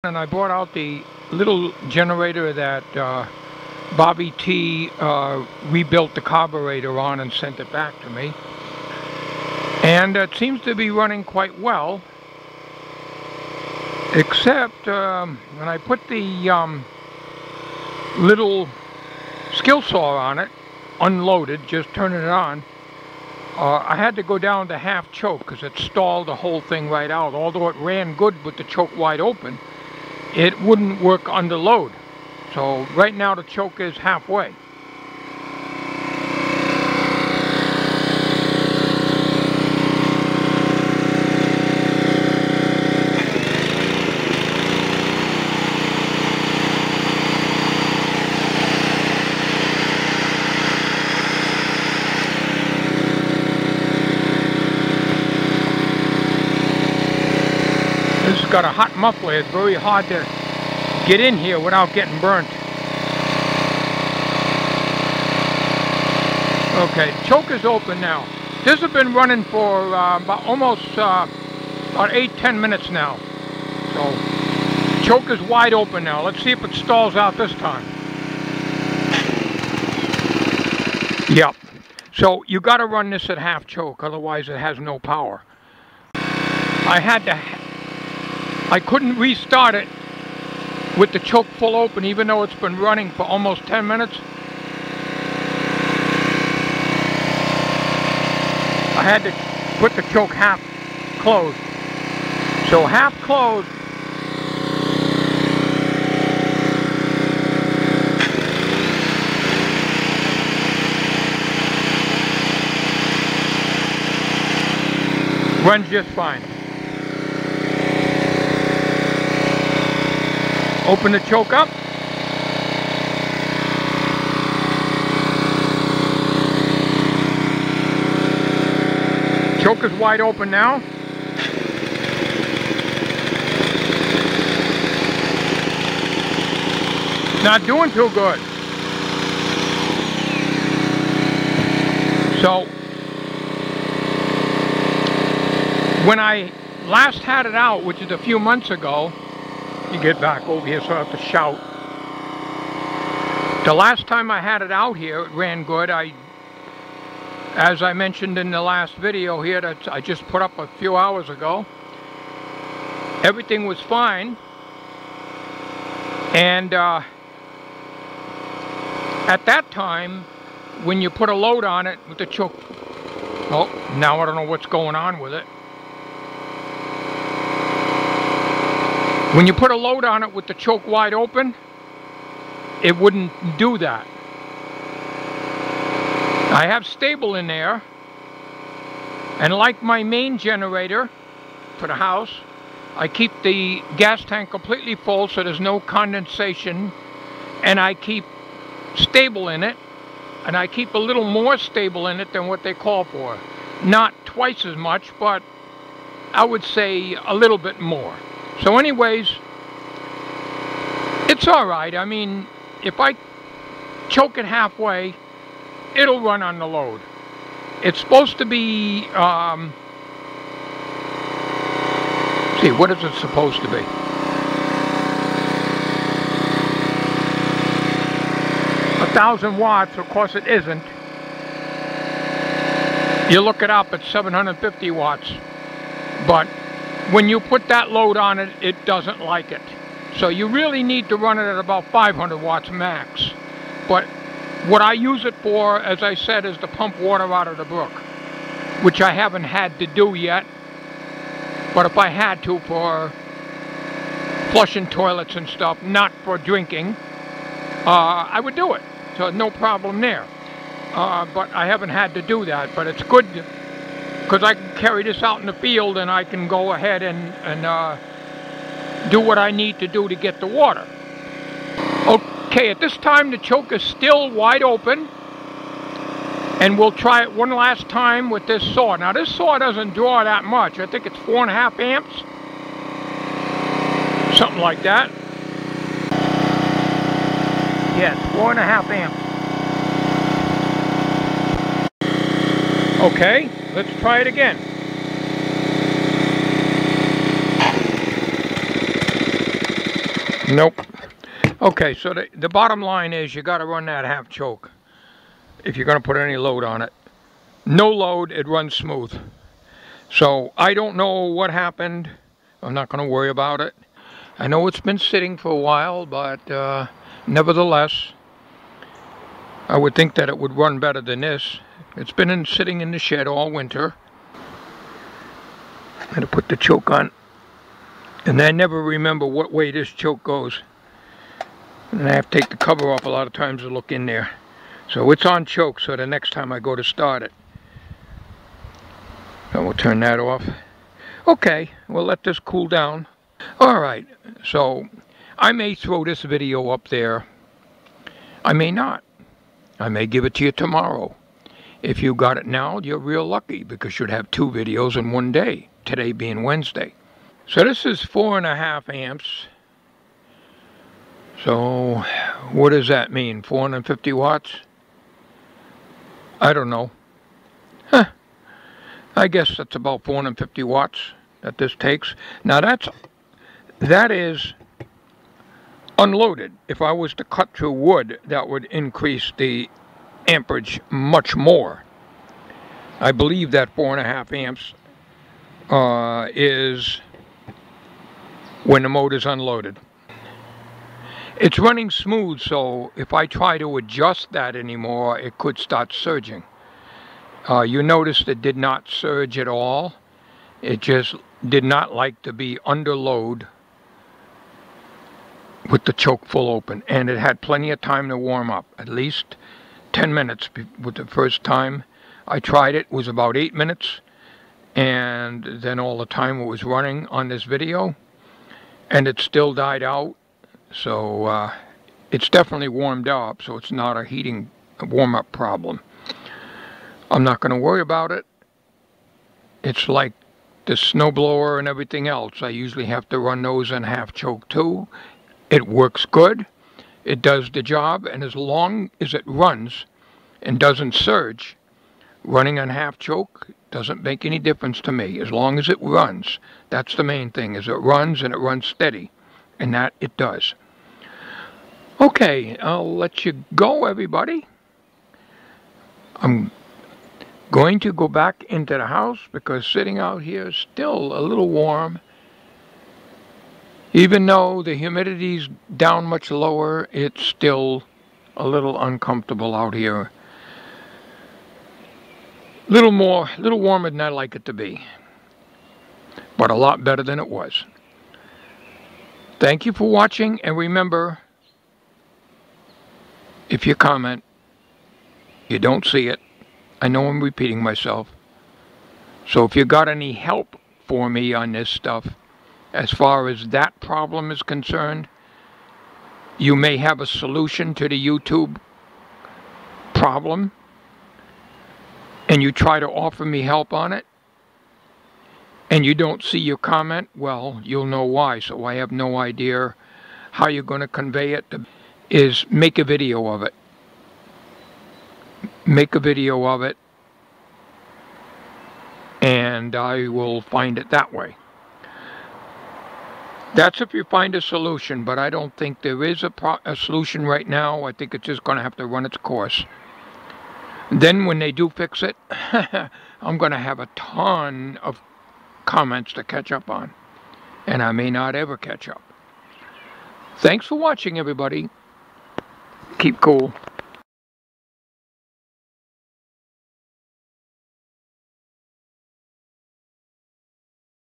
And I brought out the little generator that Bobby T rebuilt the carburetor on and sent it back to me. And it seems to be running quite well, except when I put the little skill saw on it, unloaded, just turning it on, I had to go down to half choke because it stalled the whole thing right out. Although it ran good with the choke wide open, it wouldn't work under load. So right now the choke is halfway. This has got a hot muffler. It's very hard to get in here without getting burnt. Okay, choke is open now. This has been running for about 8-10 minutes now. So choke is wide open now. Let's see if it stalls out this time. Yep. So you got to run this at half choke, otherwise it has no power. I couldn't restart it with the choke full open, even though it's been running for almost 10 minutes. I had to put the choke half closed. So half closed. Runs just fine. Open the choke up. Choke is wide open now. Not doing too good. So when I last had it out, which is a few months ago, you get back over here so I have to shout. The last time I had it out here, it ran good. As I mentioned in the last video here that I just put up a few hours ago, everything was fine. And at that time, when you put a load on it with the choke, oh, now I don't know what's going on with it. When you put a load on it with the choke wide open, it wouldn't do that. I have stable in there, and like my main generator for the house, I keep the gas tank completely full so there's no condensation, and I keep stable in it, and I keep a little more stable in it than what they call for. Not twice as much, but I would say a little bit more. So anyways, it's alright. I mean, if I choke it halfway, it'll run on the load. It's supposed to be, see, what is it supposed to be? 1,000 watts, of course it isn't. You look it up, it's 750 watts. But when you put that load on it, it doesn't like it. So you really need to run it at about 500 watts max. But what I use it for, as I said, is to pump water out of the brook, which I haven't had to do yet. But if I had to for flushing toilets and stuff, not for drinking, I would do it. So no problem there. But I haven't had to do that. But it's good because I can carry this out in the field and I can go ahead and do what I need to do to get the water. Okay, at this time the choke is still wide open, and we'll try it one last time with this saw. Now this saw doesn't draw that much. I think it's 4.5 amps, something like that. Yes, 4.5 amps. Okay, let's try it again. Nope. Okay, so the bottom line is you got to run that half choke if you're going to put any load on it. No load, it runs smooth. So I don't know what happened. I'm not going to worry about it. I know it's been sitting for a while, but nevertheless, I would think that it would run better than this. It's been sitting in the shed all winter. I'm going to put the choke on. And I never remember what way this choke goes. And I have to take the cover off a lot of times to look in there. So it's on choke, so the next time I go to start it. So we'll turn that off. Okay, we'll let this cool down. Alright, so I may throw this video up there. I may not. I may give it to you tomorrow. If you got it now, you're real lucky because you'd have 2 videos in one day, today being Wednesday. So this is 4.5 amps. So what does that mean? 450 watts? I don't know. Huh. I guess that's about 450 watts that this takes. Now that is unloaded. If I was to cut through wood, that would increase the amperage much more. I believe that 4.5 amps is when the motor is unloaded. It's running smooth, so if I try to adjust that anymore, it could start surging. You notice it did not surge at all. It just did not like to be under load with the choke full open, and it had plenty of time to warm up, at least 10 minutes with the first time I tried it. Was about 8 minutes, and then all the time it was running on this video, and it still died out. So it's definitely warmed up, so it's not a warm-up problem. I'm not going to worry about it. It's like the snowblower and everything else. I usually have to run those in half choke too. It works good. It does the job, and as long as it runs and doesn't surge, running on half choke doesn't make any difference to me. As long as it runs, that's the main thing, is it runs and it runs steady, and that it does. Okay, I'll let you go, everybody. I'm going to go back into the house because sitting out here is still a little warm. Even though the humidity's down much lower, it's still a little uncomfortable out here. Little warmer than I like it to be, but a lot better than it was. Thank you for watching, and remember, if you comment, you don't see it. I know I'm repeating myself. So if you got any help for me on this stuff, as far as that problem is concerned, you may have a solution to the YouTube problem, and you try to offer me help on it, and you don't see your comment, well, you'll know why. So I have no idea how you're going to convey it. Is make a video of it. Make a video of it, and I will find it that way. That's if you find a solution, but I don't think there is a solution right now. I think it's just going to have to run its course. Then when they do fix it, I'm going to have a ton of comments to catch up on, and I may not ever catch up. Thanks for watching, everybody. Keep cool.